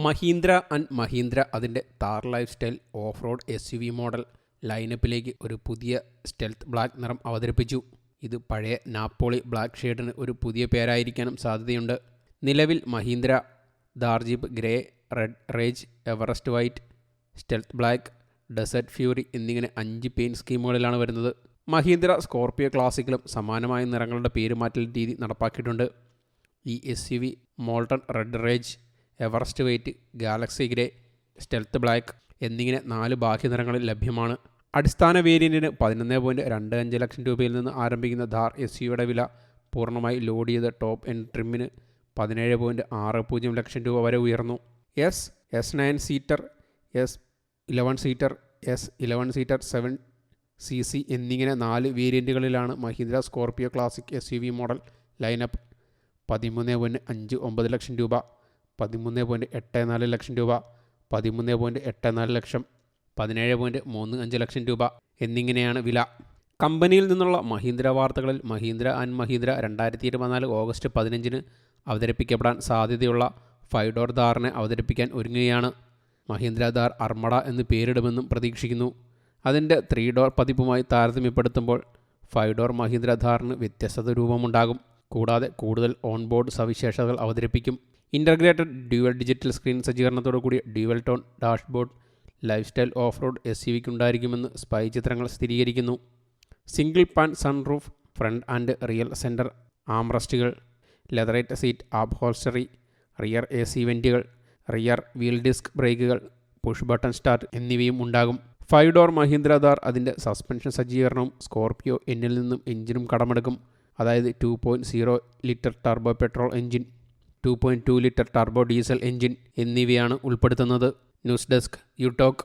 Mahindra and Mahindra അതിൻ്റെ Thar lifestyle off road SUV model ലൈനപ്പിലേക്ക് ഒരു പുതിയ സ്റ്റെൽത്ത് ബ്ലാക്ക് നിറം അവതരിപ്പിച്ചു. ഇത് പഴയ നാപ്പോളി ബ്ലാക്ക് ഷെയ്ഡിന് ഒരു പുതിയ പേരായിരിക്കാനും സാധ്യതയുണ്ട്. നിലവിൽ Mahindra Thar jeep grey, red rage, Everest white, stealth black, desert fury എന്നിങ്ങനെ 5 പെയിൻറ് സ്കീമുകളിലാണ് വരുന്നത്. മഹീന്ദ്ര സ്കോർപിയോ ക്ലാസിക്കിലും സമാനമായ നിറങ്ങളുടെ പേരുമാറ്റൽ രീതി നടപ്പാക്കിയിട്ടുണ്ട്. ഈ SUV molten red rage, Everest white, Galaxy grey, stealth black എന്നിങ്ങനെ 4 ബാഹ്യനിറങ്ങളിൽ ലഭ്യമാണ്. അടിസ്ഥാന വേരിയൻറ്റിന് 11.25 ലക്ഷം രൂപയിൽ നിന്ന് ആരംഭിക്കുന്ന ഥാർ SUVയുടെ വില പൂർണ്ണമായി ലോഡ് ചെയ്ത ടോപ്പ് എൻഡ് ട്രിമ്മിന് 17.60 ലക്ഷം രൂപ വരെ ഉയർന്നു. S9 seater, S11 seater, S11 seater 7cc എന്നിങ്ങനെ 4 വേരിയൻറ്റുകളിലാണ് Mahindra Scorpio classic SUV model ലൈനപ്പ്. 13.59 ലക്ഷം രൂപ, 13.84 ലക്ഷം രൂപ, 13.84 ലക്ഷം, 17.35 ലക്ഷം രൂപ എന്നിങ്ങനെയാണ് വില. കമ്പനിയിൽ നിന്നുള്ള മഹീന്ദ്ര വാർത്തകളിൽ മഹീന്ദ്ര ആൻഡ് മഹീന്ദ്ര 2024 ഓഗസ്റ്റ് 15 അവതരിപ്പിക്കപ്പെടാൻ സാധ്യതയുള്ള 5 ഡോർ ഥാറിനെ അവതരിപ്പിക്കാൻ ഒരുങ്ങുകയാണ്. മഹീന്ദ്ര ഥാർ അർമഡ എന്ന് പേരിടുമെന്നും പ്രതീക്ഷിക്കുന്നു. അതിൻ്റെ 3 ഡോർ പതിപ്പുമായി താരതമ്യപ്പെടുത്തുമ്പോൾ 5 ഡോർ മഹീന്ദ്ര ഥാറിന് വ്യത്യസ്ത രൂപമുണ്ടാകും. കൂടാതെ കൂടുതൽ ഓൺബോർഡ് സവിശേഷതകൾ അവതരിപ്പിക്കും. ഇൻ്റർഗ്രേറ്റഡ് ഡ്യുവൽ ഡിജിറ്റൽ സ്ക്രീൻ സജ്ജീകരണത്തോടു കൂടിയ dual tone dashboard lifestyle off road SUVക്ക് ഉണ്ടായിരിക്കുമെന്ന് സ്പൈ ചിത്രങ്ങൾ സ്ഥിരീകരിക്കുന്നു. Single pane sunroof, front and rear centre ആംറസ്റ്റുകൾ, leatherette seat upholstery, rear AC വെൻറ്റുകൾ, റിയർ വീൽ ഡിസ്ക് ബ്രേക്കുകൾ, പുഷ് ബട്ടൺ സ്റ്റാർട്ട് എന്നിവയും ഉണ്ടാകും. 5 ഡോർ മഹീന്ദ്ര ഥാർ അതിൻ്റെ സസ്പെൻഷൻ സജ്ജീകരണവും സ്കോർപിയോ എന്നിൽ നിന്നും എഞ്ചിനും കടമെടുക്കും. അതായത് 2.0 litre turbo petrol engine, 2.2 litre turbo diesel engine എന്നിവയാണ് ഉൾപ്പെടുത്തുന്നത്. News desk യുടോക്ക്.